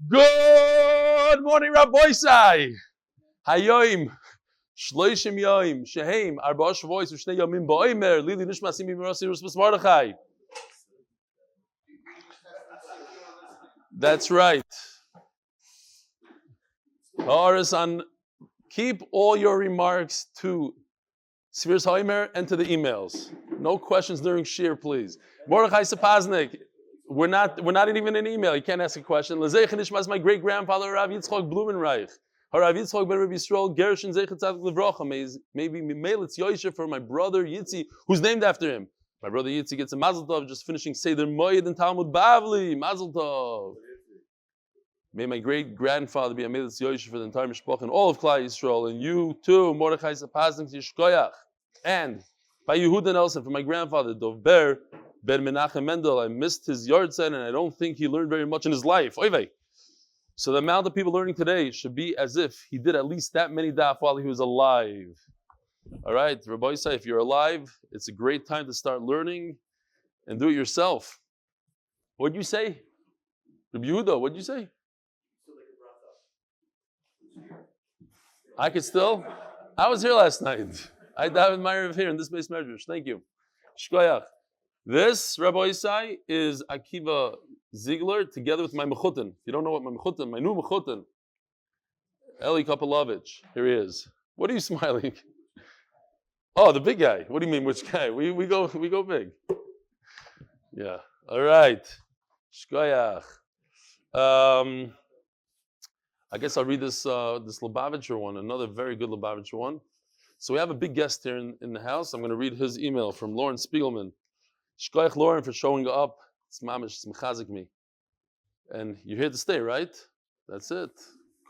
Good morning, Rabbi Sai. Hayoim, Shloishim Yoim, Sheheim, Arba Shavuos, Ushnei Yomim Omer, Lili Nishmas Imi Mirasi Ruspas Mordechai. That's right. Horav, keep all your remarks to Sfiras Homer and to the emails. No questions during shir, please. Mordechai Sapoznick. We're not even in email. You can't ask a question. L'zeich Nishmas, my great grandfather Rav Yitzchok Blumenreich. Horav Yitzchok ben Rabbi Yisrael Gershon Zeichet Tzadik Levrocha. Maybe meiletz yosher for my brother Yitzy, who's named after him. My brother Yitzy gets a Mazel Tov just finishing Seder Moed in Talmud Bavli. Mazel Tov. May my great grandfather be a meiletz yosher for the entire Mishpacha and all of Klal Yisroel, and you too, Mordechai Sapoznick Yishkoyach. And by Yehuda Nelson for my grandfather Dovber Ben Menachem Mendel. I missed his yard sign, and I don't think he learned very much in his life. Oy vey. So the amount of people learning today should be as if he did at least that many daf while he was alive. All right, Rabbi Isai, if you're alive, it's a great time to start learning and do it yourself. What'd you say? Rabbi Yehuda, what'd you say? I could still? I was here last night. I davened my Rav here in this base measures. Thank you. Shkoyach. This, Rabbi Isai, is Akiva Ziegler together with my mechutin. If you don't know what my mechutin, my new mechutin, Eli Kapelovich. Here he is. What are you smiling? Oh, the big guy. What do you mean, which guy? We go big. Yeah. All right. Shkoyach. I guess I'll read this Lubavitcher one, another very good Lubavitcher one. So we have a big guest here in the house. I'm going to read his email from Lauren Spiegelman. Shkoyach Lauren for showing up. It's mamish, it's mechazik me. And you're here to stay, right? That's it.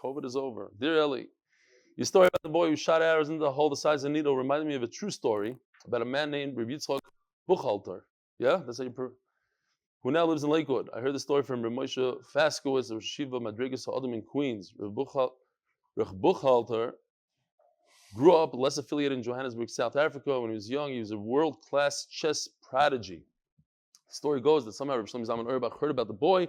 COVID is over. Dear Eli, your story about the boy who shot arrows into the hole the size of a needle reminded me of a true story about a man named Yitzchok Buchalter. Yeah? That's how you who now lives in Lakewood. I heard the story from Rav Moshe Faskowitz of Shiva Madrigas Ha'adam in Queens. Rav Buchalter grew up less affiliated in Johannesburg, South Africa. When he was young, he was a world-class chess prodigy. The story goes that somehow Rav Shlomo Zalman Auerbach heard about the boy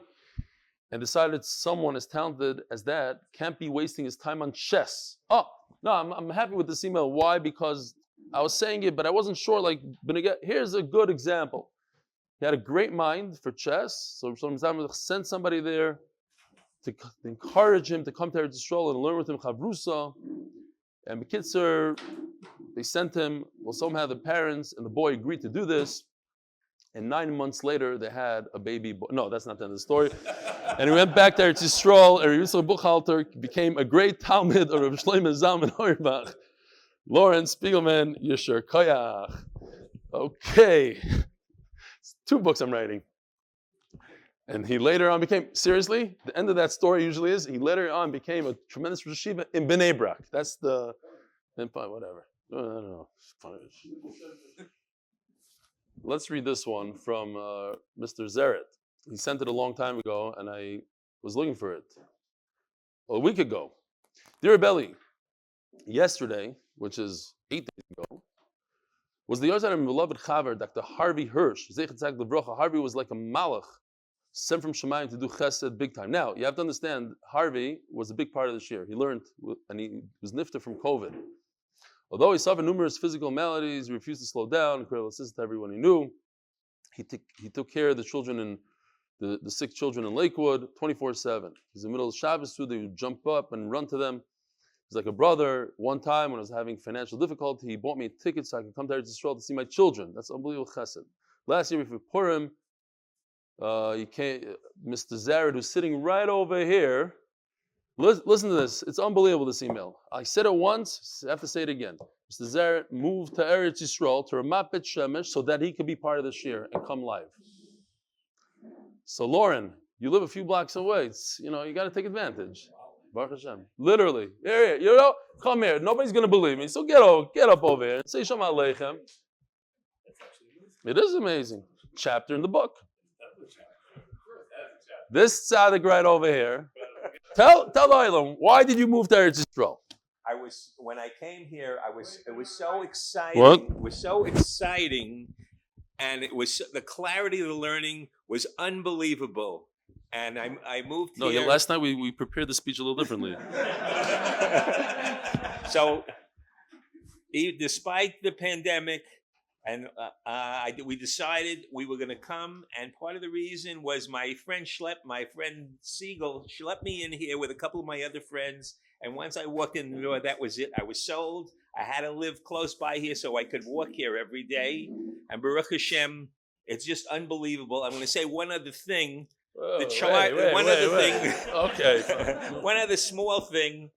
and decided someone as talented as that can't be wasting his time on chess. Oh, no, I'm happy with this email. Why? Because I was saying it, but I wasn't sure. Here's a good example. He had a great mind for chess, so Rav Shlomo Zalman sent somebody there to encourage him to come to Eretz Yisrael and learn with him chavrusa. And Bekitzer, they sent him. Well, somehow the parents and the boy agreed to do this. And 9 months later, they had a baby boy. No, that's not the end of the story. And he went back to Eretz Yisrael, and Yitzchok Buchalter became a great Talmud of Rav Shlomo Zalman Auerbach. Lauren Spiegelman, yosher koyach. Okay. It's 2 books I'm writing. And he later on became, seriously, the end of that story usually is, he later on became a tremendous Rosh Yeshiva in Bnei Brak. That's the, whatever. I don't know. Let's read this one from Mr. Zeret. He sent it a long time ago, and I was looking for it. Well, a week ago. Dear Belly, yesterday, which is 8 days ago, was the Yozar of my beloved Chaver, Dr. Harvey Hirsch. Harvey was like a malach, sent from Shemayim to do chesed big time. Now, you have to understand, Harvey was a big part of this year. He learned, and he was nifta from COVID. Although he suffered numerous physical maladies, he refused to slow down, incredible assist to everyone he knew. He took care of the children and the sick children in Lakewood 24/7. He's in the middle of Shabbos, so they would jump up and run to them. He's like a brother. One time when I was having financial difficulty, he bought me a ticket so I could come to Eretz Yisrael to see my children. That's unbelievable chesed. Last year before Purim, Mr. Zared, who's sitting right over here. Listen to this. It's unbelievable, this email. I said it once, I have to say it again. Mr. Zared moved to Eretz Yisrael, to Ramat Bet Shemesh, so that he could be part of this year and come live. So Lauren, you live a few blocks away. You got to take advantage. Baruch Hashem. Literally. Here, come here. Nobody's going to believe me. So get up over here and say Shalom Aleichem. It is amazing. Chapter in the book. This tzaddik right over here. Tell the Olam, why did you move to Eretz Yisrael? When I came here, it was so exciting. What? It was so exciting, and it was the clarity of the learning was unbelievable. and I moved No, here. yeah, last night we prepared the speech a little differently. So, despite the pandemic, and we decided we were going to come, and part of the reason was my friend Siegel schlepped me in here with a couple of my other friends, and once I walked in the door, that was it. I was sold. I had to live close by here so I could walk here every day, and Baruch Hashem, it's just unbelievable. I'm going to say one other thing. Okay. One other small thing.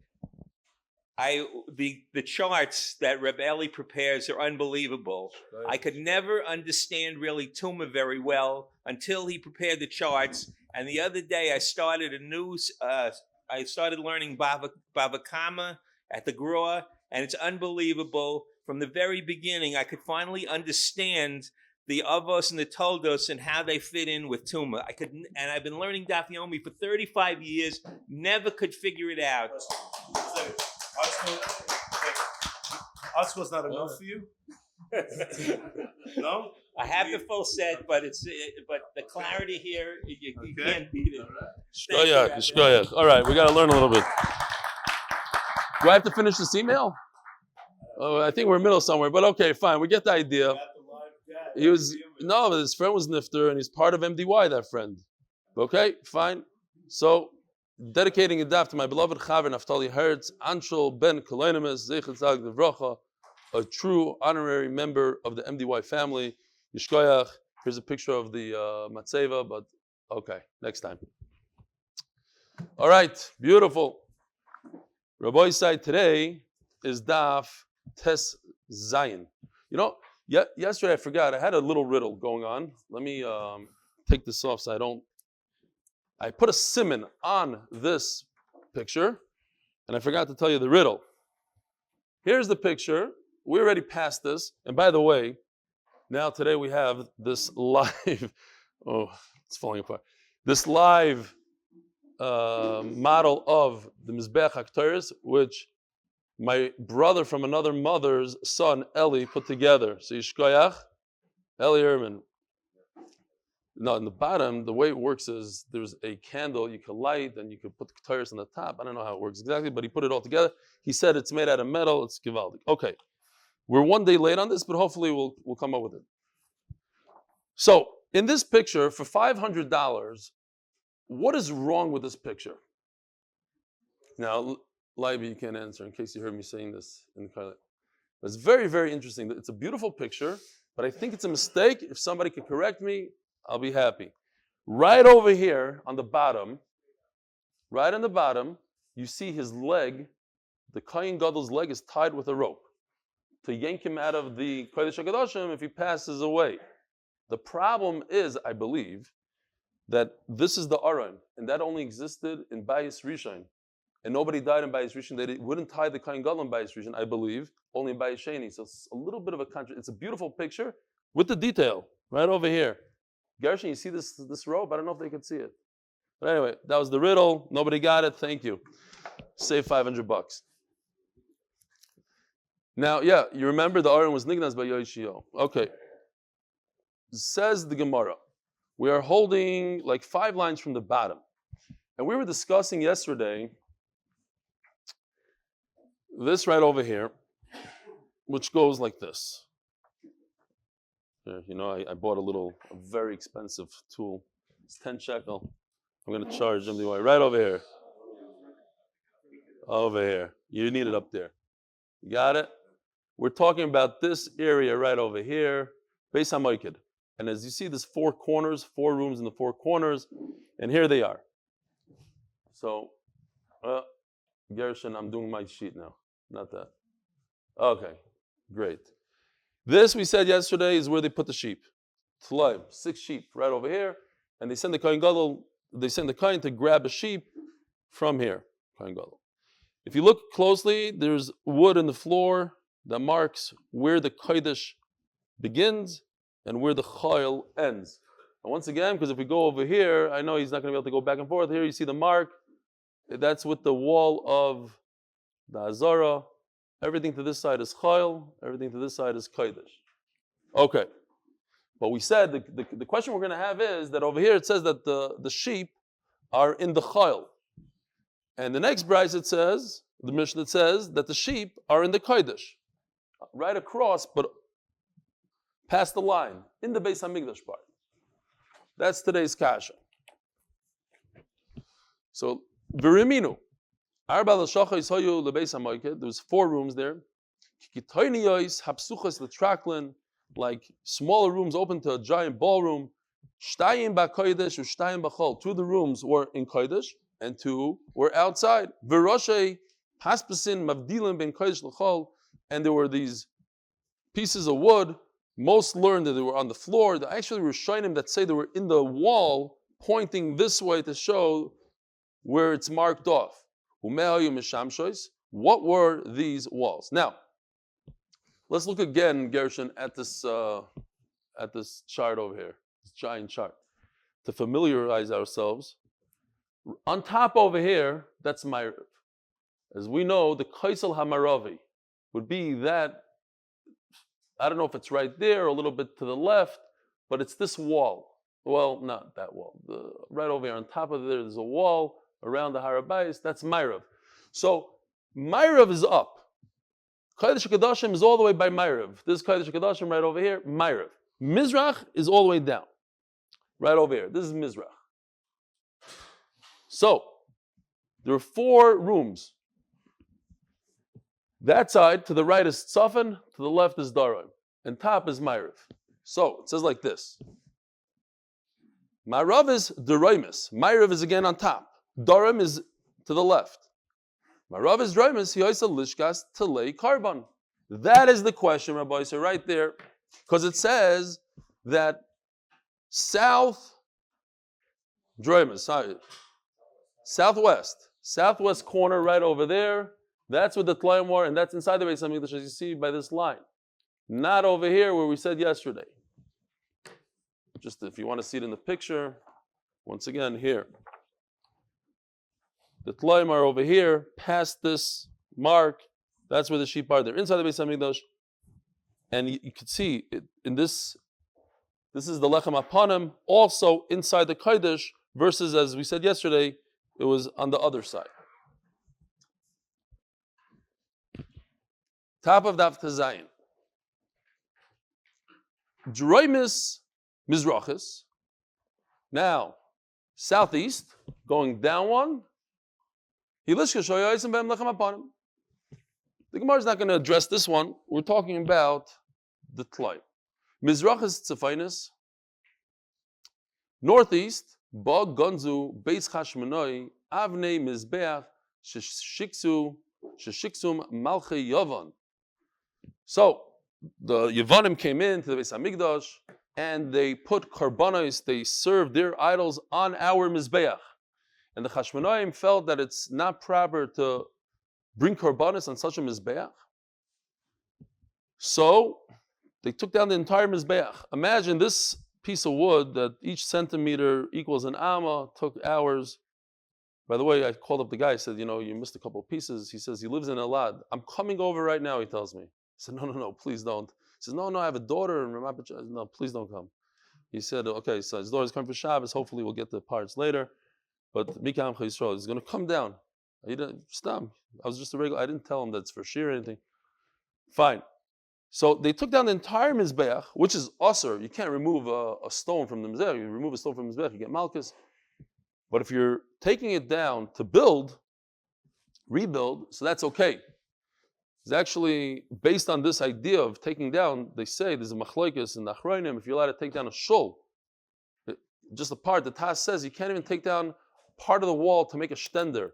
The charts that Reb Eli prepares are unbelievable. Right. I could never understand really Tumah very well until he prepared the charts. And the other day I started I started learning Bava Kama at the Grua, and it's unbelievable. From the very beginning, I could finally understand the Avos and the Toldos and how they fit in with Tumah. And I've been learning Daf Yomi for 35 years, never could figure it out. Art school's not enough for you? No? I have the full set, but but the clarity here, you can't beat it. Shkoyach. All right, we got to learn a little bit. Do I have to finish this email? Oh, I think we're in the middle somewhere, but okay, fine. We get the idea. His friend was Nifter, and he's part of MDY, that friend. Okay, fine. So, dedicating a daf to my beloved Chaver Naftali Hertz, Anshul Ben Kolonimus, Zechatzag Devrocha, a true honorary member of the MDY family. Yishkoyach. Here's a picture of the Matzeva, but okay, next time. All right, beautiful. Rabbi side today is daf Tes Zayin. You know, yesterday I forgot, I had a little riddle going on. Let me take this off so I put a siman on this picture, and I forgot to tell you the riddle. Here's the picture. We already passed this. And by the way, now today we have this live, it's falling apart. This live model of the Mizbeach HaKtoros, which my brother from another mother's son, Eli, put together. So Yishkoyach, Eli Erman. Now, in the bottom, the way it works is there's a candle you can light, and you can put the Ketores on the top. I don't know how it works exactly, but he put it all together. He said it's made out of metal. It's givaldic. Okay. We're one day late on this, but hopefully we'll come up with it. So, in this picture, for $500, what is wrong with this picture? Now, Leiby, you can't answer in case you heard me saying this in the car. But it's very, very interesting. It's a beautiful picture, but I think it's a mistake. If somebody can correct me, I'll be happy. Right over here on the bottom, right on the bottom, you see his leg. The Kohen Gadol's leg is tied with a rope to yank him out of the Kodesh HaKadoshim if he passes away. The problem is, I believe, that this is the Aron, and that only existed in Bayis Rishon. And nobody died in Bayis Rishon. They wouldn't tie the Kohen Gadol in Bayis Rishon, I believe, only in Bayis Sheni. So it's a little bit of a contrast. It's a beautiful picture with the detail right over here. Gershon, you see this rope? I don't know if they could see it. But anyway, that was the riddle. Nobody got it. Thank you. Save $500. Now, yeah, you remember the Aron was nignaz by Yoshio. Okay. Says the Gemara. We are holding like 5 lines from the bottom. And we were discussing yesterday this right over here, which goes like this. You know, I bought a very expensive tool. It's 10 shekel. I'm going to charge MDY right over here. Over here. You need it up there. You got it? We're talking about this area right over here, Beis HaMoiked. And as you see, there's 4 corners, 4 rooms in the 4 corners, and here they are. So, Gershon, I'm doing my sheet now, not that. Okay, great. This, we said yesterday, is where they put the sheep. Tlaim, 6 sheep right over here, and they send the Kohen Gadol, they send the Kohen to grab a sheep from here, Kohen Gadol. If you look closely, there's wood in the floor that marks where the Kodesh begins and where the Chayil ends. And once again, because if we go over here, I know he's not going to be able to go back and forth. Here you see the mark. That's with the wall of the Azara. Everything to this side is Chayil. Everything to this side is Kodesh. Okay. But we said the question we're going to have is that over here it says that the sheep are in the chayil. And the next brayz it says, the Mishnah says that the sheep are in the kodesh, right across, but past the line, in the Beis Hamikdash part. That's today's kasha. So, v'riminu, arba l'shachos hoyu lebeis hamoed. There was 4 rooms there. Kitoyniyos hapsuchos l'traklin, like smaller rooms open to a giant ballroom. Shtayim ba'kodesh u'shtayim b'chol. 2 of the rooms were in kodesh and 2 were outside. V'roshei haspasin mavdilim ben kodesh l'chol. And there were these pieces of wood. Most learned that they were on the floor. There actually were shaynim that say they were in the wall, pointing this way to show where it's marked off. What were these walls? Now, let's look again, Gershon, at this chart over here, this giant chart, to familiarize ourselves. On top over here, that's Ma'ariv. As we know, the Kaisel Hamaravi would be that, I don't know if it's right there or a little bit to the left, but it's this wall. Well, not that wall. Right over here on top of there's a wall around the Harabais. That's Ma'ariv. So Ma'ariv is up. Kodesh HaKadoshim is all the way by Ma'ariv. This Kodesh HaKadoshim right over here, Ma'ariv. Mizrach is all the way down. Right over here. This is Mizrach. So there are 4 rooms. That side, to the right is Tzafan, to the left is Darim, and top is Ma'ariv. So it says like this. Ma'arav is Doroimus. Ma'ariv is again on top. Darim is to the left. Ma'arav is Doroimus. Hiyoisa Lishkas Telei Karban. That is the question, Rabbi. So right there, because it says that south Doroimus, southwest corner right over there. That's where the Tlayim were, and that's inside the Beis Hamikdash, as you see by this line. Not over here where we said yesterday. Just if you want to see it in the picture, once again here. The Tlayim are over here, past this mark. That's where the sheep are. They're inside the Beis Hamikdash. And you can see it, in this is the Lechem Apanim, also inside the Kodesh, versus, as we said yesterday, it was on the other side. Top of Daf Tezayin. Droimis Mizrachis. Now, southeast, going down one. The Gemara is not going to address this one. We're talking about the Tlayim. Mizrachis Tzefainis. Northeast, Ba Gonzu, Beis Chashmonoi, Avnei Mizbeach, Sheshiksum Malchei Yavan. So the Yevanim came into the Beis Hamikdash and they put karbanos, they served their idols on our Mizbeach. And the Chashmonaim felt that it's not proper to bring karbanos on such a Mizbeach. So they took down the entire Mizbeach. Imagine this piece of wood that each centimeter equals an amma, took hours. By the way, I called up the guy, I said, you missed a couple of pieces. He says, he lives in Elad. I'm coming over right now, he tells me. I said, no, please don't. He says, no, I have a daughter in Ramat. No, please don't come. He said, okay, so his daughter's coming for Shabbos. Hopefully we'll get the parts later. But Menachem Mendel is going to come down. He didn't stop. I was just a regular. I didn't tell him that's for shear or anything. Fine. So they took down the entire Mizbeach, which is usher. You can't remove a stone from the Mizbeach. You remove a stone from the Mizbeach, you get Malchus. But if you're taking it down to rebuild, so that's okay. It's actually based on this idea of taking down, they say there's a machlokes in the Achronim, if you're allowed to take down a shul, just a part, the Tas says you can't even take down part of the wall to make a shtender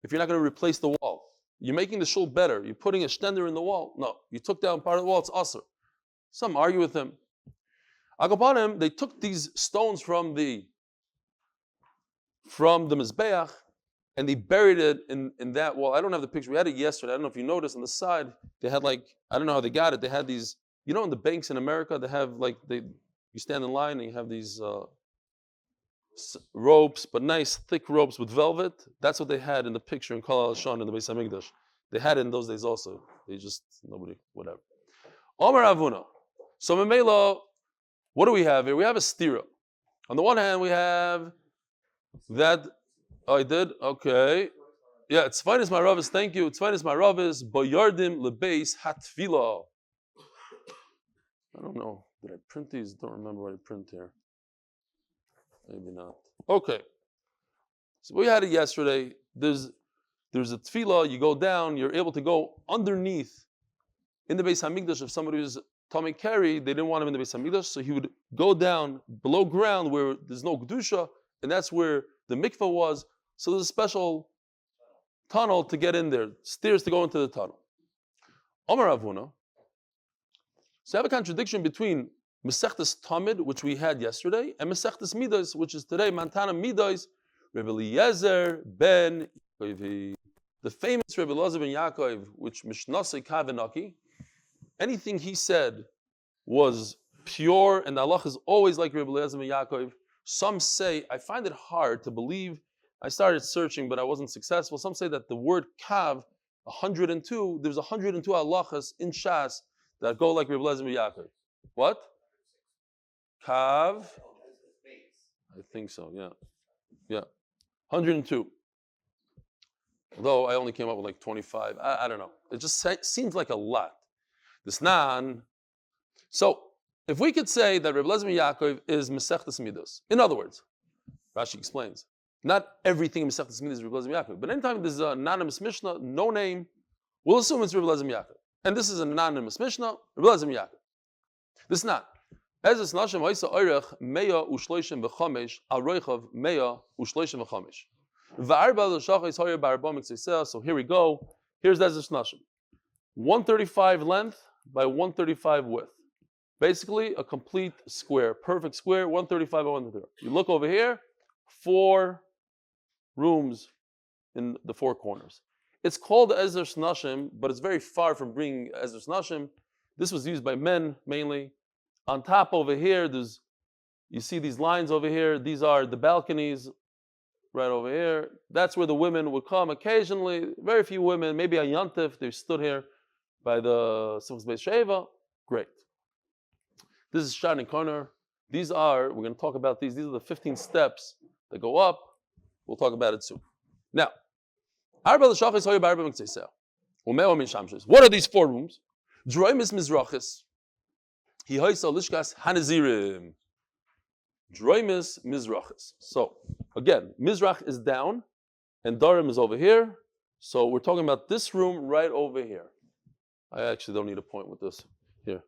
if you're not going to replace the wall. You're making the shul better. You're putting a shtender in the wall. No, you took down part of the wall, it's usher. Some argue with him. Agapanim, they took these stones from the Mizbeach and they buried it in that wall. I don't have the picture. We had it yesterday. I don't know if you noticed on the side, they had I don't know how they got it. They had these, in the banks in America, they have you stand in line and you have these ropes, but nice thick ropes with velvet. That's what they had in the picture in Klal Yisroel in the Beis Hamikdash. They had it in those days also. They just, nobody, whatever. Omer Avuna. So Memela, what do we have here? We have a stira. On the one hand, we have that Oh, I did? Okay. Yeah, it's fine as my Ravis. Thank you. It's fine as my Ravis. Boyardim lebeis hatfila. I don't know. Did I print these? Don't remember what I print here. Maybe not. Okay. So we had it yesterday. There's a tefillah. You go down. You're able to go underneath in the Beis Hamikdash. If somebody was Tommy Kerry, they didn't want him in the Beis Hamikdash, so he would go down below ground where there's no kedusha, and that's where the mikvah was. So there's a special tunnel to get in there, stairs to go into the tunnel. Omer Avuna. So I have a contradiction between Masechtas Tamid, which we had yesterday, and Masechtas Midos, which is today, Mantana Midos, Rebbe Eliezer ben Yaakov. The famous Rebbe Eliezer ben Yaakov, which Mishnasei Kavanaki, anything he said was pure, and the Allah is always like Rebbe Eliezer ben Yaakov. Some say, I find it hard to believe, I started searching, but I wasn't successful. Some say that the word Kav, 102, there's 102 halachas in Shas that go like Rebbe Eliezer ben Yaakov. What? Kav? I think so, yeah. Yeah. 102. Although I only came up with like 25. I don't know. It just seems like a lot. This nan. So, if we could say that Rebbe Eliezer ben Yaakov is Masechtas Midos. In other words, Rashi explains, not everything in Masechtas Midos is Rebbe Eliezer ben Yaakov. But anytime there's an anonymous Mishnah, no name, we'll assume it's Rebbe Eliezer ben Yaakov. And this is an anonymous Mishnah, Rebbe Eliezer ben Yaakov. This is not. As it's Nashem Oisa Oirech Meya Ushloishim V'Chomesh Al Roichav Meya Ushloishim V'Chomesh V'Arba L'Shachos Hoyer B'Arba Mitzvah. So here we go. Here's Ezra's Nashem. 135 length by 135 width. Basically a complete square, perfect square, 135 by 135. You look over here, 4 rooms in the 4 corners. It's called Ezra's Nashim, but it's very far from being Ezra's Nashim. This was used by men mainly. On top over here, you see these lines over here. These are the balconies right over here. That's where the women would come occasionally. Very few women, maybe on Yantif, they stood here by the Simchas Beis Sheva. Great. This is Shining Corner. We're going to talk about these. These are the 15 steps that go up. We'll talk about it soon. Now, what are these 4 rooms? Droimis Mizrachis. Lishkas Hanazirim. Droimis Mizrachis. So, again, Mizrach is down, and Darim is over here. So we're talking about this room right over here. I actually don't need a point with this. Here.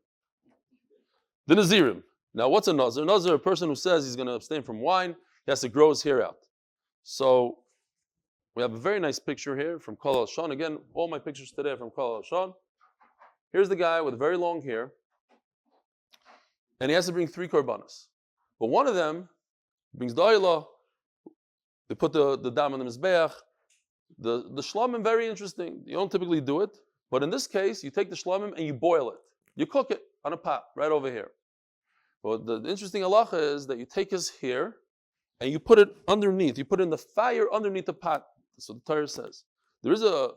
The Nazirim. Now, what's a Nazir? Nazir, a person who says he's going to abstain from wine, he has to grow his hair out. So, we have a very nice picture here from Klal Yisroel. Again, all my pictures today are from Klal Yisroel. Here's the guy with very long hair, and he has to bring 3 korbanos. But one of them brings the oila. They put the dam on the mizbeach. The shlamim, very interesting. You don't typically do it, but in this case, you take the shlamim and you boil it. You cook it on a pot right over here. But the interesting halacha is that you take his hair and you put it underneath. You put it in the fire underneath the pot. So the Torah says. There is a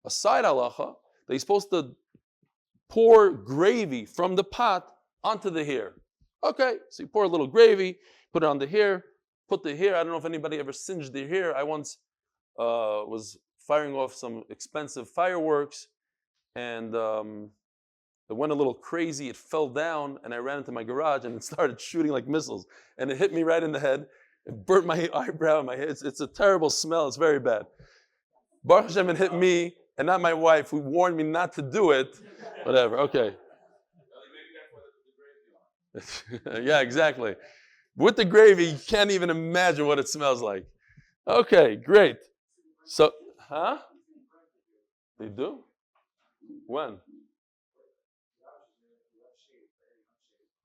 side halacha that you're supposed to pour gravy from the pot onto the hair. Okay, so you pour a little gravy, put it on the hair, put the hair. I don't know if anybody ever singed their hair. I once was firing off some expensive fireworks, and it went a little crazy. It fell down, and I ran into my garage, and it started shooting like missiles. And it hit me right in the head. It burnt my eyebrow and my head. It's a terrible smell. It's very bad. Baruch Hashem, it hit me, and not my wife, who warned me not to do it. Whatever, okay. Yeah, exactly. With the gravy, you can't even imagine what it smells like. Okay, great. So, huh? They do? When?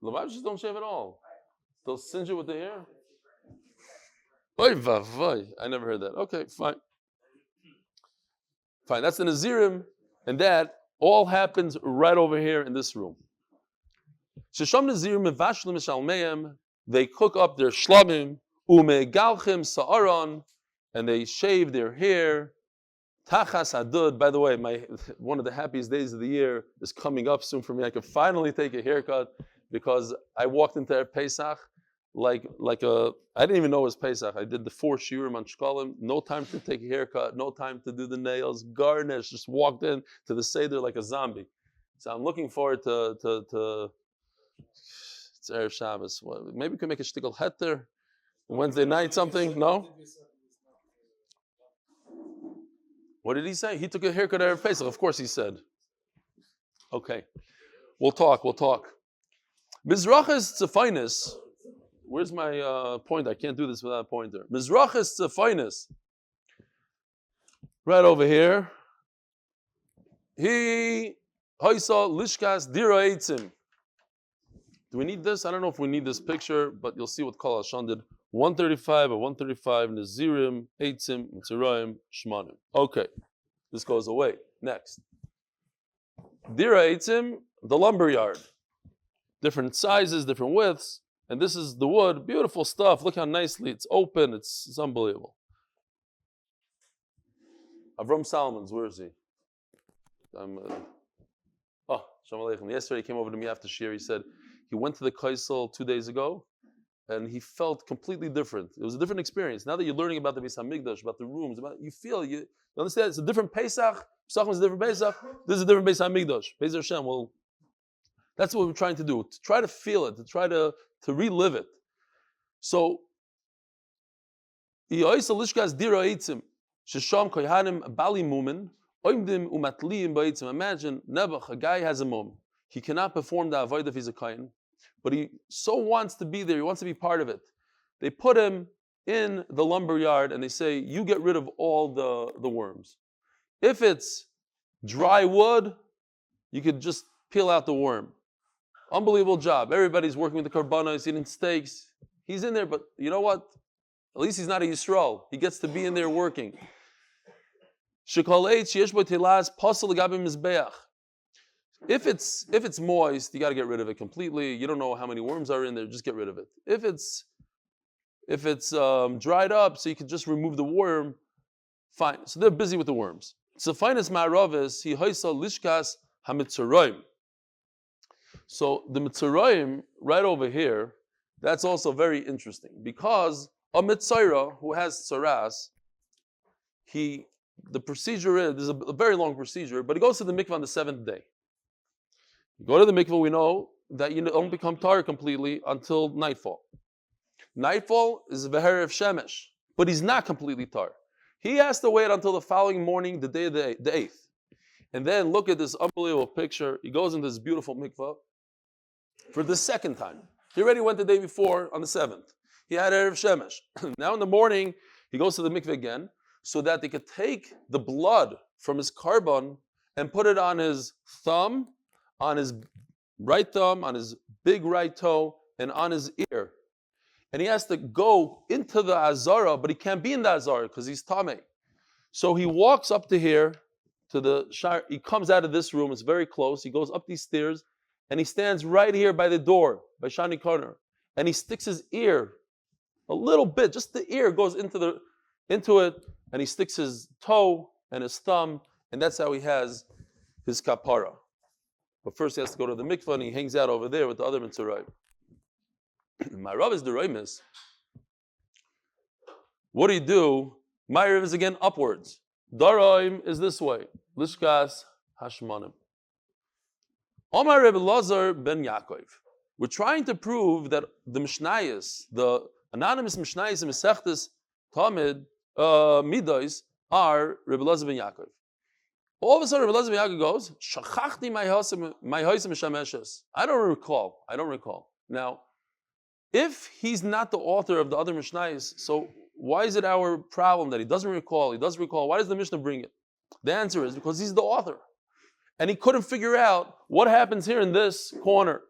Lubavitchers don't shave at all. They'll singe it with the hair. Oy vavoy. I never heard that. Okay, fine. Fine, that's the Nazirim, and that all happens right over here in this room. Shesham Nazirim mevashlim shalmeim. They cook up their shlamim, umegalchim sa'aron, and they shave their hair. Tachas adud. By the way, one of the happiest days of the year is coming up soon for me. I can finally take a haircut because I walked into Pesach. like a. I didn't even know it was Pesach. I did the 4 shiurim on Shkolim. No time to take a haircut. No time to do the nails. Garnish. Just walked in to the Seder like a zombie. So I'm looking forward to it's Erev Shabbos. Maybe we can make a shtickle heter Wednesday night. Something? No. What did he say? He took a haircut Erev Pesach. Of course he said. Okay. We'll talk. Mizrachas Tzefinus. Where's my pointer? I can't do this without a pointer. Mizrachas Tzefinus. Right over here. He Haisa Lishkas Dira Eitzim. Do we need this? I don't know if we need this picture, but you'll see what Kol Hashan did. 135 or 135 Nazirim, Eitzim, Mitzrayim, Shmanim. Okay. This goes away. Next. Dira Eitzim, the lumber yard. Different sizes, different widths. And this is the wood. Beautiful stuff. Look how nicely it's open. It's unbelievable. Avram Salmons, where is he? Shalom Aleichem. Yesterday he came over to me after Shir. He said he went to the Kaisel 2 days ago and he felt completely different. It was a different experience. Now that you're learning about the Beis HaMikdash, about the rooms, you understand it's a different Pesach. Pesach is a different Pesach. This is a different Beis HaMikdash. Beis Hashem. Well, that's what we're trying to do. To try to feel it, to try to relive it. So, imagine Nebuch, a guy has a mum. He cannot perform the avodah if he's a kain, but he so wants to be there. He wants to be part of it. They put him in the lumber yard and they say, "You get rid of all the worms. If it's dry wood, you could just peel out the worm." Unbelievable job. Everybody's working with the karbanos, eating steaks. He's in there, but you know what? At least he's not a Yisrael. He gets to be in there working. If it's moist, you got to get rid of it completely. You don't know how many worms are in there. Just get rid of it. If it's dried up, so you can just remove the worm. Fine. So they're busy with the worms. So finest ma'aravis he hoisa lishkas hamitzarayim. So the mitzarayim right over here, that's also very interesting because a mitzayra who has tsaras, the procedure is, there's a very long procedure, but he goes to the mikvah on the 7th day. You go to the mikvah, we know that you don't become tar completely until nightfall. Nightfall is ve'erev shemesh, but he's not completely tar. He has to wait until the following morning, the day of the 8th. And then look at this unbelievable picture. He goes into this beautiful mikvah for the 2nd time. He already went the day before on the 7th. He had erev shemesh. Now in the morning, he goes to the mikveh again, so that they could take the blood from his carbon and put it on his thumb, on his right thumb, on his big right toe, and on his ear. And he has to go into the Azara, but he can't be in the Azara because he's Tameh. So he walks up to here, to the Shire. He comes out of this room, it's very close. He goes up these stairs, and he stands right here by the door, by Shani Corner. And he sticks his ear a little bit, just the ear goes into it, and he sticks his toe and his thumb, and that's how he has his kapara. But first he has to go to the mikvah, and he hangs out over there with the other mitzvah. My Rav is the Raimis. What do you do? My Rav is again upwards. Daraim is this way. Lishkas Hashmanim. Omer Rebbe Lazar ben Yaakov. We're trying to prove that the Mishnayos, the anonymous Mishnayos and Mesechtes Talmud Midos are Rebbe Lazar ben Yaakov. All of a sudden, Rebbe Lazar ben Yaakov goes, "Shachachti my hoisem mishameshes." I don't recall. Now, if he's not the author of the other Mishnayos, so why is it our problem that he doesn't recall? Why does the Mishnah bring it? The answer is because he's the author. And he couldn't figure out what happens here in this corner.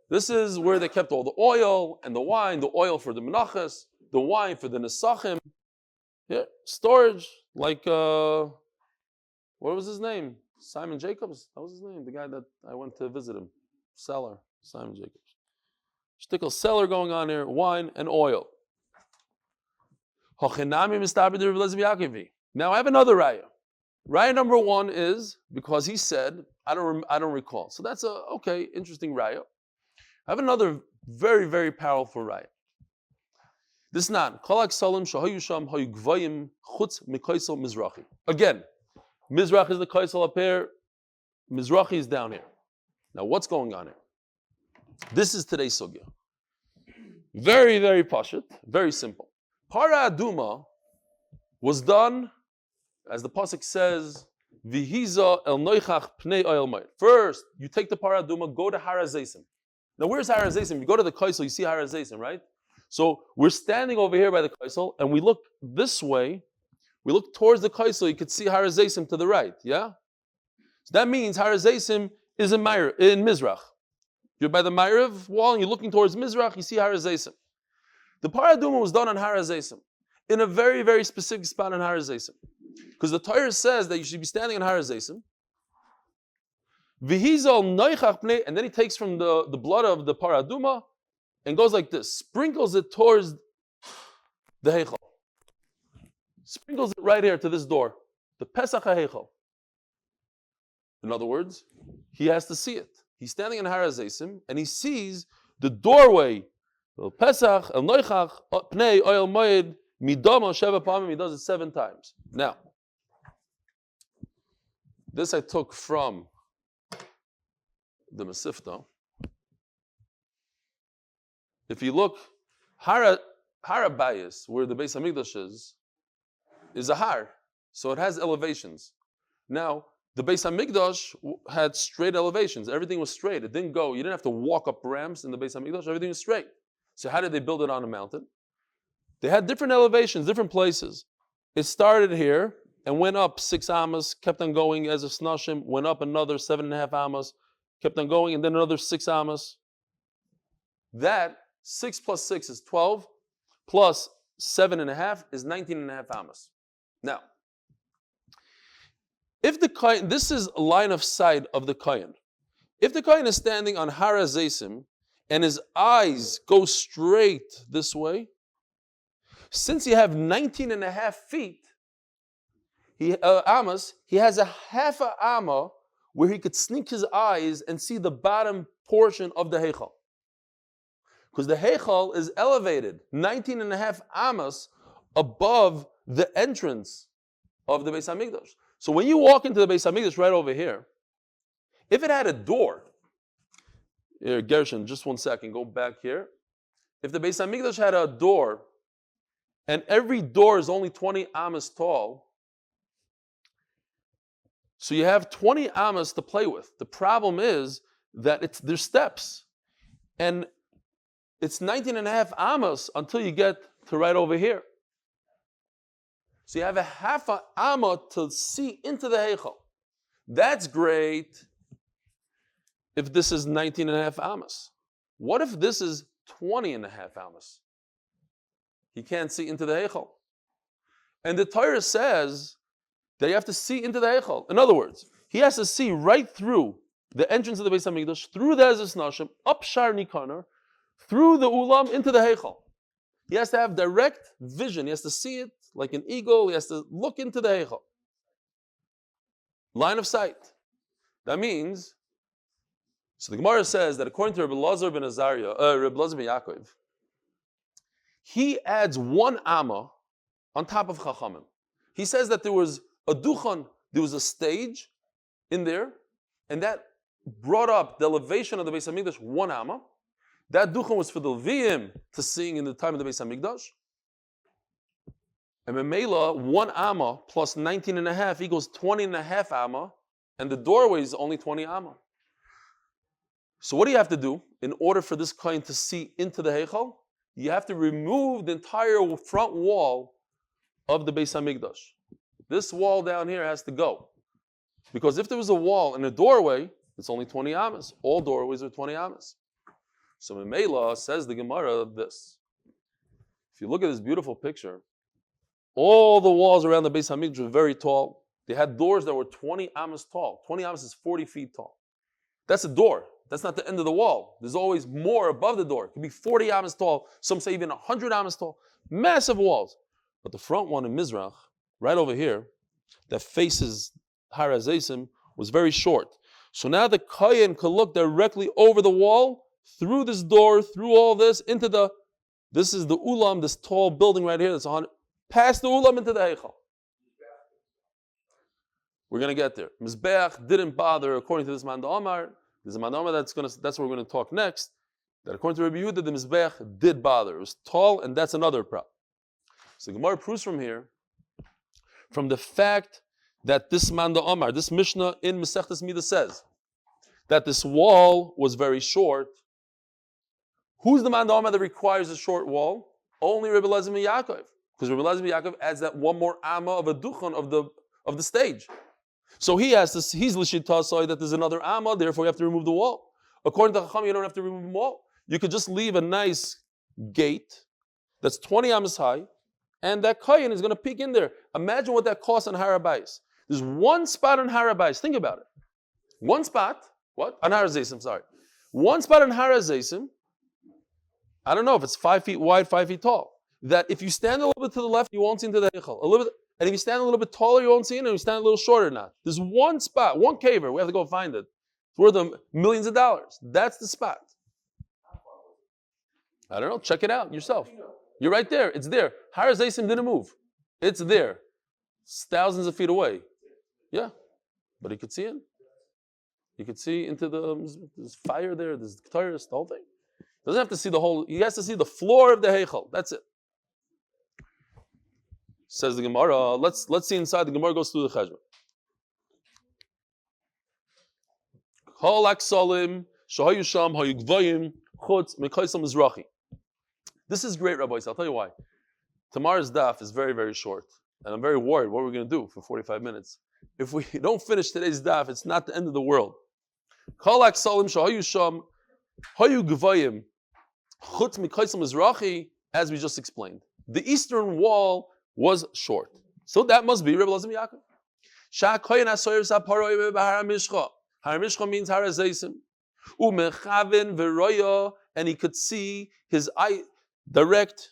This is where they kept all the oil and the wine, the oil for the menachas, the wine for the nesachim. Yeah, storage, like, what was his name? Simon Jacobs? That was his name, the guy that I went to visit him. Cellar, Simon Jacobs. Shtickle cellar going on here, wine and oil. Now I have another raya. Raya number one is because he said, I don't recall. So that's a interesting raya. I have another very, very powerful raya. This is not. Again, Mizrach is the kaisel up here. Mizrachi is down here. Now, what's going on here? This is today's sugya. Very, very pashut, very simple. Para Aduma was done, as the pasuk says, Vihiza el noichach pnei oil moed. First, you take the Para Aduma, go to Har HaZeisim. Now, where's Har HaZeisim? You go to the kaisel, you see Har HaZeisim, right? So we're standing over here by the kaisel, and we look this way. We look towards the kaisel. You could see Har HaZeisim to the right. Yeah. So that means Har HaZeisim is in Mizrach. You're by the Ma'ariv wall, and you're looking towards Mizrach. You see Har HaZeisim. The Para Aduma was done on Har HaZeisim in a very, very specific spot on Har HaZeisim, because the Torah says that you should be standing on Har HaZeisim. V'hizal noichach pnei, and then he takes from the blood of the Para Aduma and goes like this, sprinkles it towards the Heichal. Sprinkles it right here to this door, the Pesach HaHeichal. In other words, he has to see it. He's standing in Har HaZeisim and he sees the doorway. El Pesach, El Noichach, Pnei, Oil Moed, Midama, Sheva Pamim. He does it 7 times. Now, this I took from the Mesifta. If you look, Har HaBayis, where the Beis Hamikdash is a har, so it has elevations. Now, the Beis Hamikdash had straight elevations. Everything was straight. It didn't go. You didn't have to walk up ramps in the Beis Hamikdash. Everything was straight. So how did they build it on a mountain? They had different elevations, different places. It started here and went up 6 amas, kept on going as a snashim, went up another 7.5 amas, kept on going, and then another 6 amas. That 6 plus 6 is 12, plus 7.5 is 19.5 amas. Now, if the kohen, this is a line of sight of the kohen. If the kohen is standing on Har HaZeisim and his eyes go straight this way, since you have 19.5 feet, amas, he has a half a amma where he could sneak his eyes and see the bottom portion of the heichal. Because the heichal is elevated 19.5 amas above the entrance of the Beis Hamikdash. So when you walk into the Beis Hamikdash right over here, if it had a door, here, Gershon, just 1 second, go back here. If the Beis Hamikdash had a door, and every door is only 20 amas tall, so you have 20 amas to play with. The problem is that there's steps, and it's 19.5 amas until you get to right over here. So you have a half an amma to see into the heichal. That's great if this is 19.5 amas. What if this is 20.5 amas? He can't see into the heichal. And the Torah says that you have to see into the heichal. In other words, he has to see right through the entrance of the Beis Hamikdash, through the Ezes Nashim, up Shar Nikaner, through the Ulam, into the heichal. He has to have direct vision. He has to see it like an eagle. He has to look into the heichal. Line of sight. That means, so the Gemara says that according to Rabbi Lazar ben Yaakov, he adds 1 amma on top of Chachamim. He says that there was a duchan, there was a stage in there, and that brought up the elevation of the Beis Hamikdash 1 amma. That duchan was for the Levim to sing in the time of the Beis Hamikdash. And Memela, 1 amma plus 19.5 equals 20.5 amma, and the doorway is only 20 amma. So what do you have to do in order for this kohen to see into the heichal? You have to remove the entire front wall of the Beis Hamikdash. This wall down here has to go. Because if there was a wall and a doorway, it's only 20 amas. All doorways are 20 amas. So Memela says the Gemara this. If you look at this beautiful picture, all the walls around the Beis Hamikdash were very tall. They had doors that were 20 amas tall. 20 amas is 40 feet tall. That's a door. That's not the end of the wall. There's always more above the door. It could be 40 amas tall. Some say even 100 amas tall. Massive walls. But the front one in Mizrach, right over here, that faces Har HaZeisim was very short. So now the Kohen could look directly over the wall, through this door, through all this, into this is the Ulam, this tall building right here, that's 100, past the Ulam into the Heichal. We're going to get there. Mizbeach didn't bother, according to this man the Omer. There's a man the Omer that's what we're going to talk next. That according to Rabbi Yehuda, the Mizbeach did bother. It was tall, and that's another problem. So Gemara proves from here, from the fact that this man the Omer, this Mishnah in Masechtas Midah says that this wall was very short. Who's the man the Omer that requires a short wall? Only Rabbi Elazar ben Yaakov, because Rabbi Elazar ben Yaakov adds that one more amma of a duchon of the stage. So he has this. He's l'shittasoi that there's another amma, therefore you have to remove the wall. According to Chacham, you don't have to remove the wall. You could just leave a nice gate that's 20 amas high, and that kohen is going to peek in there. Imagine what that costs on Har HaBayis. There's one spot on Har HaBayis. Think about it. One spot. What? On Har HaZeisim, sorry. One spot on Har HaZeisim. I don't know if it's 5 feet wide, 5 feet tall. That if you stand a little bit to the left, you won't see into the Heichal. A little bit. And if you stand a little bit taller, you won't see it. And if you stand a little shorter, not. There's one spot, one caver. We have to go find it. It's worth millions of dollars. That's the spot. I don't know. Check it out yourself. You're right there. It's there. Har HaZeisim didn't move. It's there. It's thousands of feet away. Yeah. But he could see it. You could see into there's fire there. There's the whole thing. Doesn't have to see the whole. He has to see the floor of the Heichal. That's it. Says the Gemara. Let's see inside. The Gemara goes through the Cheshbon. Kol aksalim shahayu sham hayu gvayim chutz mekaisam mizrachi. This is great, Rabbi. I'll tell you why. Tomorrow's daf is very, very short, and I'm very worried what we're going to do for 45 minutes. If we don't finish today's daf, it's not the end of the world. Kol aksalim shahayu sham hayu gvayim chutz mekaisam mizrachi, as we just explained. The eastern wall was short. So that must be Rebbe Elazar ben Yaakov. Shah kohen asoyer saparoi b'har mishcha. Har mishcha means Har HaZeisim. U'mechavin v'roya, and he could see his eye direct.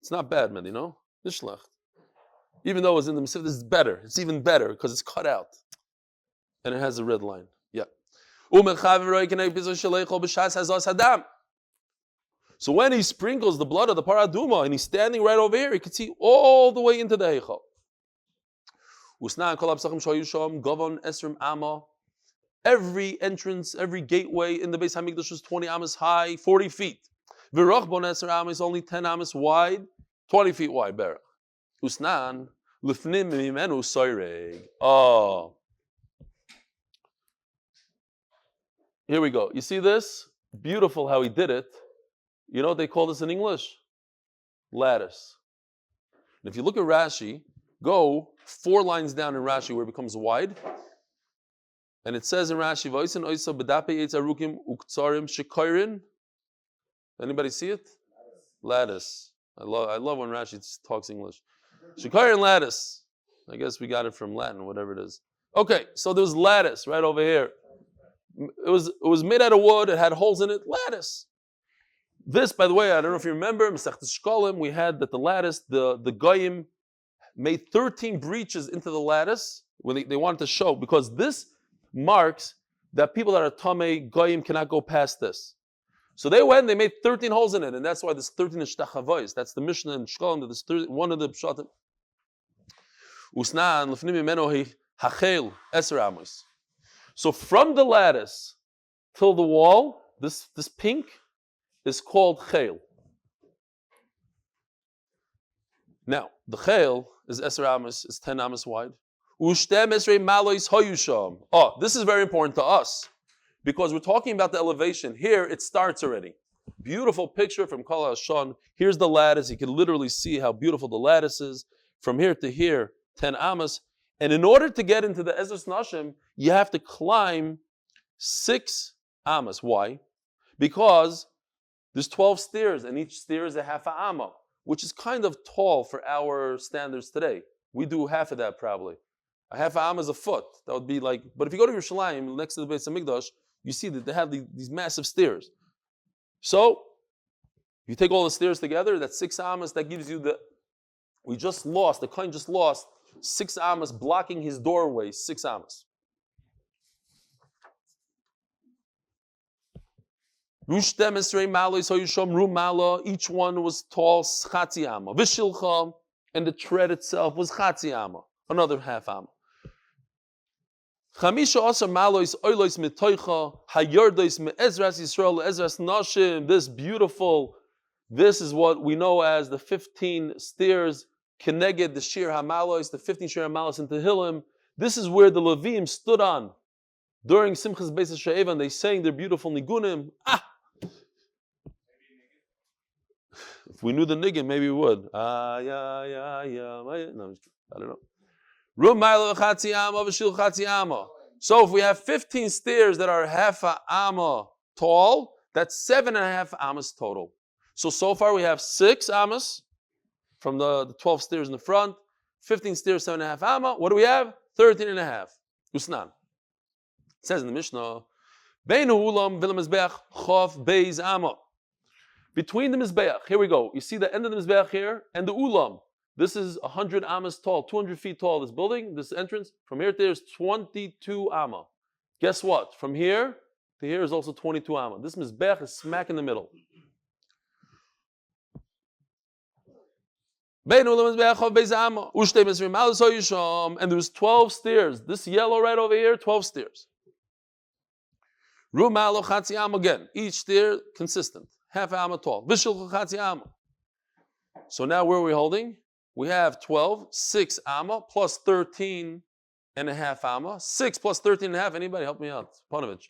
It's not bad, man, you know? Nishlach. Even though it was in the Mesivta, it's better. It's even better because it's cut out. And it has a red line. Yeah. U'mechavin v'roya kenei pizo shalecho b'shas hazas hadam. So when he sprinkles the blood of the paraduma and he's standing right over here, he can see all the way into the Heichal. Every entrance, every gateway in the Beis Hamikdash was 20 amas high, 40 feet. V'rochbon eser amas, only 10 amas wide, 20 feet wide. Berach. Usnan lifnim mimenu soireg. Oh. Here we go. You see this? Beautiful how he did it. You know what they call this in English? Lattice. And if you look at Rashi, go 4 lines down in Rashi where it becomes wide. And it says in Rashi, V'oisen oisa b'dape eitz arukim uktsarim shekairin. Anybody see it? Lattice. I love when Rashi talks English. Shekairin lattice. I guess we got it from Latin, whatever it is. Okay, so there was lattice right over here. It was made out of wood, it had holes in it. Lattice. This, by the way, I don't know if you remember, Masechtas Shkolim, we had that the lattice, the Goyim made 13 breaches into the lattice when they wanted to show, because this marks that people that are Tamei, Goyim cannot go past this. So they went, they made 13 holes in it, and that's why there's 13 Ishtachavois. That's the Mishnah in Shkolim, that there's one of the Pshatim. Usnan, Lefnim Imeno Hachel, Eser Amos. So from the lattice till the wall, this pink, is called chayil. Now, the chayil is Eser Amos, it's 10 Amos wide. Ushtem Esrei Malois Hoyusham. Oh, this is very important to us because we're talking about the elevation. Here it starts already. Beautiful picture from Kol HaShon. Here's the lattice. You can literally see how beautiful the lattice is. From here to here, 10 Amos. And in order to get into the Ezras Nashim, you have to climb 6 Amos. Why? Because there's 12 stairs, and each stair is a half a amma, which is kind of tall for our standards today. We do half of that probably. A half a amma is a foot. That would be like, but if you go to Yerushalayim, next to the Beis Hamikdash, you see that they have these massive stairs. So, if you take all the stairs together, that's 6 ammas, that gives you the coin just lost 6 amas blocking his doorway, 6 amas. Each one was tall, chatzi ama. Vishilcha, and the tread itself was chatzi ama, another half ama. Chamisha asar malois oilois mitoicha hayardois me'ezras Yisrael ezras nashim. This is what we know as the 15 stairs keneged the shir hamalois, the 15 shir hamalos in Tehillim. This is where the Levim stood on during Simchas Beis She'eva, and they sang their beautiful nigunim. If we knew the niggin, maybe we would. No, I don't know. So if we have 15 stairs that are half a amma tall, that's 7.5 amas total. So far we have 6 amas from the 12 stairs in the front, 15 stairs, 7.5 amma. What do we have? 13.5. Usnan. It says in the Mishnah, between the Mizbeach, here we go. You see the end of the Mizbeach here and the Ulam. This is 100 amas tall, 200 feet tall. This building, this entrance, from here to there is 22 amma. Guess what? From here to here is also 22 amma. This Mizbeach is smack in the middle. And there's 12 stairs. This yellow right over here, 12 stairs. Again, each stair consistent. Half amma tall. So now where are we holding? We have 12, 6 amma plus 13.5 amma. 6 plus 13.5. Anybody help me out? Ponovich.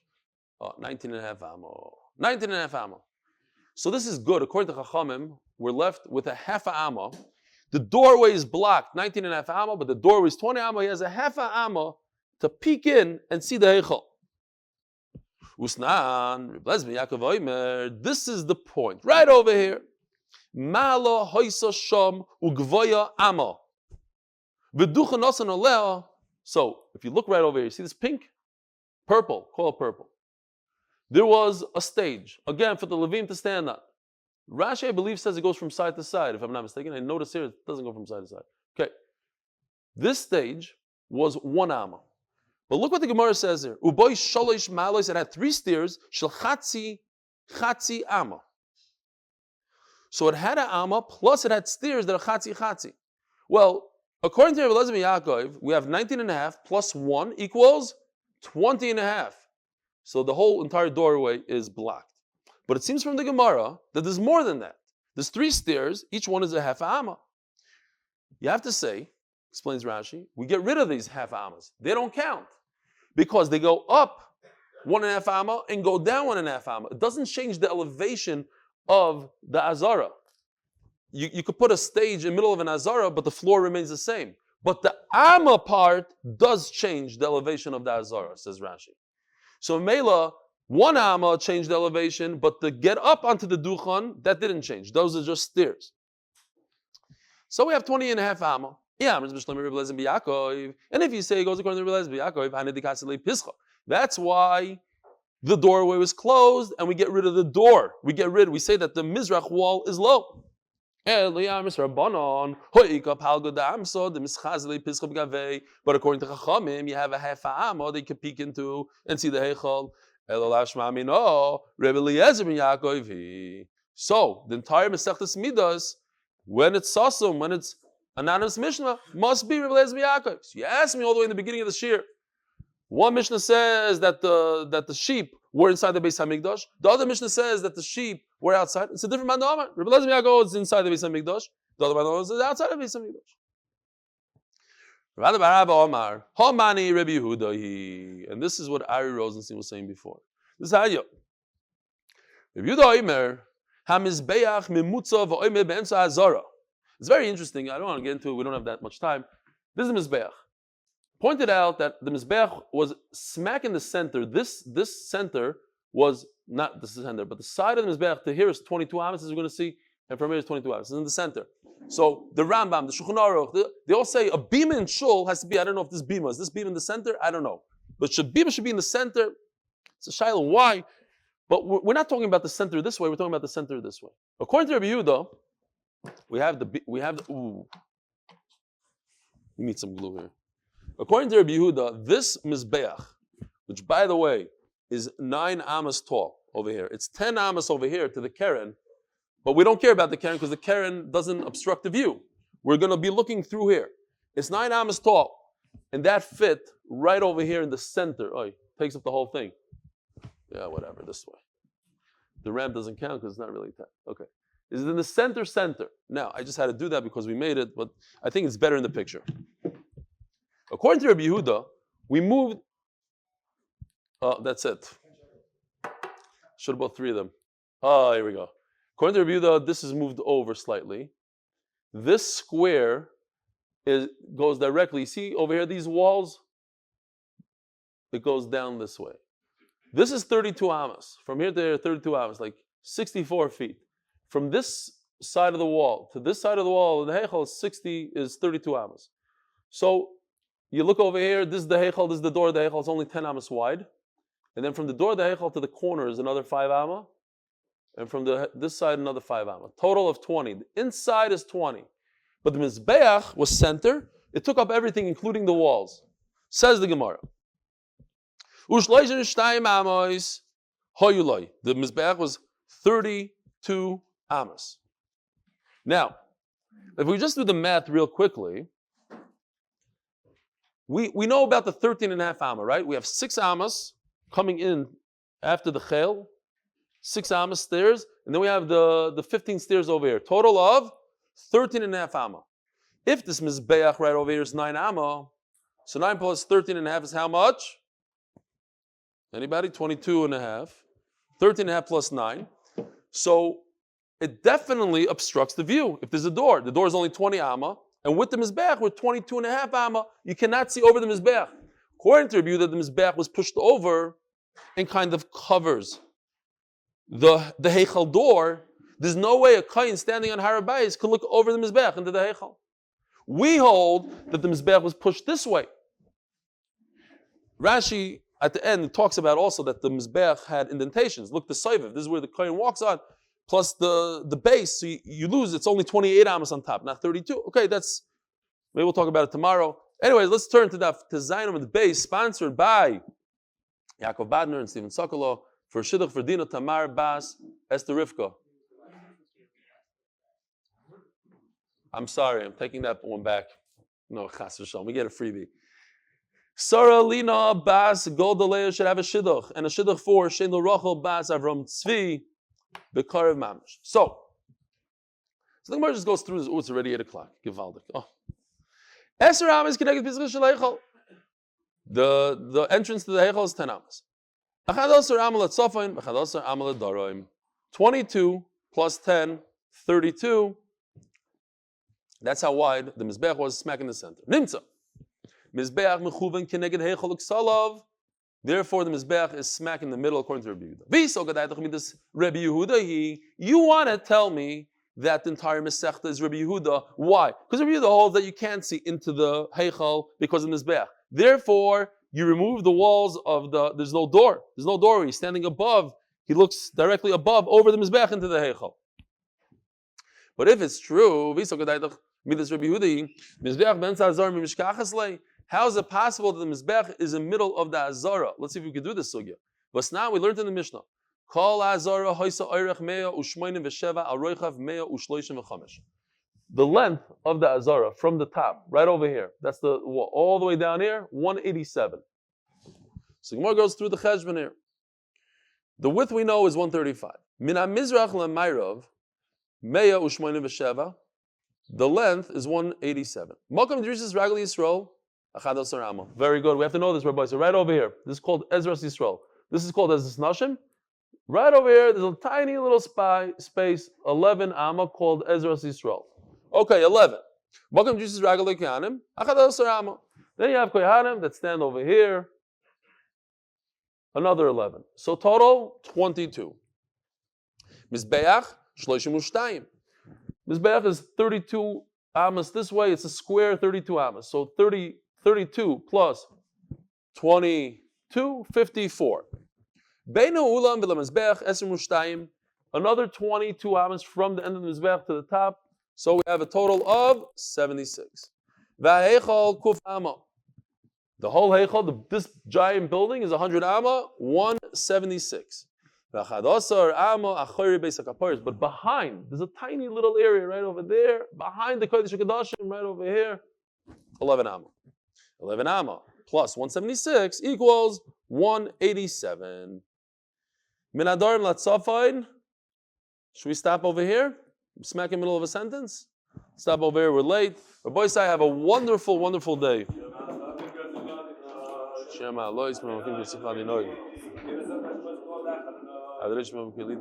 19.5 amma. 19.5 amma. So this is good. According to Chachamim, we're left with a half a amma. The doorway is blocked, 19.5 amma, but the doorway is 20 amma. He has a half a amma to peek in and see the heichal. Usnan, Omer. This is the point. Right over here. Malo hoisa sham ugvoya amma. V'ducha nosan olea. So, if you look right over here, you see this pink? Purple. Call it purple. There was a stage, again, for the Levim to stand on. Rashi, I believe, says it goes from side to side, if I'm not mistaken. I notice here it doesn't go from side to side. Okay. This stage was 1 amma. But look what the Gemara says here. Uboy sholosh malos, it had 3 stairs, shel chatzi amma. So it had an amma, plus it had stairs that are chatzi. Well, according to Rebbe Elazar ben Yaakov, we have 19.5 plus 1 equals 20.5. So the whole entire doorway is blocked. But it seems from the Gemara that there's more than that. There's 3 stairs, each one is a half amma. You have to say, explains Rashi, we get rid of these half ammas. They don't count. Because they go up 1.5 amma and go down 1.5 amma. It doesn't change the elevation of the azara. You could put a stage in the middle of an azara, but the floor remains the same. But the amma part does change the elevation of the azara, says Rashi. So Mela, 1 amma changed the elevation, but to get up onto the duchan, that didn't change. Those are just stairs. So we have 20.5 amma. And if you say it goes according to Rebbe Elazar ben Yaakov, that's why the doorway was closed and we get rid of the door. We say that the Mizrach wall is low. But according to Chachamim, you have a half a amma they can peek into and see the heichal. So the entire Masechtas Midas, when it's sasum, when it's anonymous Mishnah, must be Rebbe Elazar ben Yaakov. So you asked me all the way in the beginning of the shir. One Mishnah says that the sheep were inside the Beis Hamikdash. The other Mishnah says that the sheep were outside. It's a different man. Rebbe Elazar ben Yaakov is inside the Beis Hamikdash. The other man is outside the Beis Hamikdash. Omer, Hamani Rebbe Yehuda. And this is what Ari Rosenstein was saying before. This is how you. Rebbe Yehuda Omer, Hamizbeach Mimutza v'Omer be'emsa Hazara. It's very interesting. I don't want to get into it. We don't have that much time. This is the Mizbeach. Pointed out that the Mizbeach was smack in the center. This center was not the center, but the side of the Mizbeach to here is 22 amas, as we're going to see, and from here is 22 amas. It's in the center. So the Rambam, the Shulchan Aruch, they all say a bima in shul has to be, I don't know if this bima is this bima in the center, I don't know. But bima should be in the center. It's a shiloh. Why? But we're not talking about the center this way, we're talking about the center this way. According to Rabbi Yehuda, we have the We need some glue here. According to Rabbi Yehuda, this Mizbeach, which by the way is 9 amas tall over here, it's 10 amas over here to the Keren, but we don't care about the Keren because the Keren doesn't obstruct the view. We're going to be looking through here. It's 9 amas tall, and that fit right over here in the center. Oh, it takes up the whole thing. Yeah, whatever, this way. The ramp doesn't count because it's not really 10. Okay. Is it in the center? Now, I just had to do that because we made it, but I think it's better in the picture. According to Rabbi Yehuda, we moved. Oh, that's it. Should have bought 3 of them. Oh, here we go. According to Rabbi Yehuda, this is moved over slightly. This square goes directly. You see over here, these walls? It goes down this way. This is 32 amas. From here to there, 32 amas, like 64 feet. From this side of the wall to this side of the wall, the heichal is 32 amas. So you look over here, this is the heichal, this is the door of the heichal, it's only 10 amas wide. And then from the door of the heichal to the corner is another 5 amma. And from this side, another 5 amma. Total of 20. The inside is 20. But the Mizbeach was center. It took up everything, including the walls. Says the Gemara. The Mizbeach was 32 amas. Now, if we just do the math real quickly, we know about the 13.5 amma, right? We have 6 amas coming in after the chel, 6 amas stairs, and then we have the 15 stairs over here. Total of 13.5 amma. If this Mizbeach right over here is 9 amma, so 9 plus 13.5 is how much? Anybody? 22.5. 13.5 plus 9. So it definitely obstructs the view. If there's a door, the door is only 20 amma, and with the Mizbeach, with 22.5 amma, you cannot see over the Mizbeach. According to Rabbi Yehuda, the Mizbeach was pushed over and kind of covers the Heichal door. There's no way a Kayin standing on Horav could look over the Mizbeach into the Heichal. We hold that the Mizbeach was pushed this way. Rashi, at the end, talks about also that the Mizbeach had indentations. Look, the Soiviv, this is where the Kayin walks on, plus the base, so you lose, it's only 28 amas on top, not 32. Okay, maybe we'll talk about it tomorrow. Anyways, let's turn to Amud Beis, sponsored by Yaakov Badner and Stephen Sokolow for shidduch for Dina Tamar Bas Esther Rivka. I'm sorry, I'm taking that one back. No, chas v'shalom, we get a freebie. Sarah Lina Bas Goldalea should have a shidduch, and a shidduch for Shein Rachel Bas Avram Tzvi Bekarev Mamish. So the Gemara just goes through this. Oh, it's already 8 o'clock. Givaldik. Oh. Esther Amas connected Pizchah Shel The entrance to the Heichal is 10 amas. 22 plus 10, 32. That's how wide the Mizbeach was, smack in the center. Nimtza. Mizbeach mechuven keneged Heichal uksalav. Therefore, the Mizbeach is smack in the middle, according to Rabbi Yehuda. Rabbi Yehuda, you want to tell me that the entire Masechta is Rabbi Yehuda. Why? Because Rabbi Yehuda holds that you can't see into the Heichal because of the Mizbeach. Therefore, you remove the walls of there's no door. There's no doorway. He's standing above. He looks directly above, over the Mizbeach into the Heichal. But if it's true, how is it possible that the Mizbeach is in the middle of the Azara? Let's see if we can do this sugya. But now we learned in the Mishnah. The length of the Azara from the top, right over here, that's the wall, all the way down here, 187. So Gemara goes through the cheshbon here. The width we know is 135. Min ha-mizrach la-mayrav, 187. The length is 187. Makam drishas ragli Yisrael, achad asar amma. Very good. We have to know this, Rabbi. So right over here, this is called Ezras Yisrael. This is called Ezras Nashim. Right over here, there's a tiny little space, 11 amma, called Ezras Yisrael. Okay, 11. Makam drishas ragli Kohanim, achad asar amma. Then you have Kohanim that stand over here. Another 11. So total, 22. Mizbeach, 32. Mizbeach is 32 amas this way. It's a square 32 amas. So 32 plus 22, 54. Another 22 amas from the end of the Mizbeach to the top. So we have a total of 76. V'heichal kuf amma. The whole heichal, this giant building is 100 amma, 176. V'chadasar amma achori beis hakaparis. But behind, there's a tiny little area right over there, behind the Kodesh HaKodashim, right over here, 11 amma. 11 amma plus 176 equals 187. Min hadarim latzafayin. Should we stop over here? Smack in the middle of a sentence? Stop over here, we're late. Rabbi Say, have a wonderful, wonderful day. Shema Alois, Menachem Mendel. Adrech Memkelid.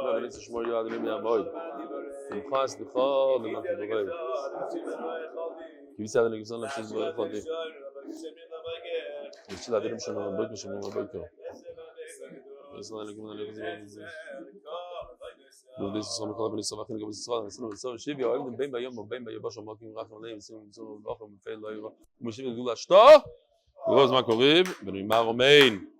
Meiletz Shmor Yad Yom Moed. Nishmas Dichol Blumenreich. Yitzchok Nishmas shidduch Chodi. Yitzchok Adrech Shmor Yad This is some club in South Africa. So Shiva, even Ben by Yoma, Ben by Yobasha, Makim Rachel Name, some Zoche, Fail, Mushiv, Gula Shto, Rose Makorib, Ben Omer.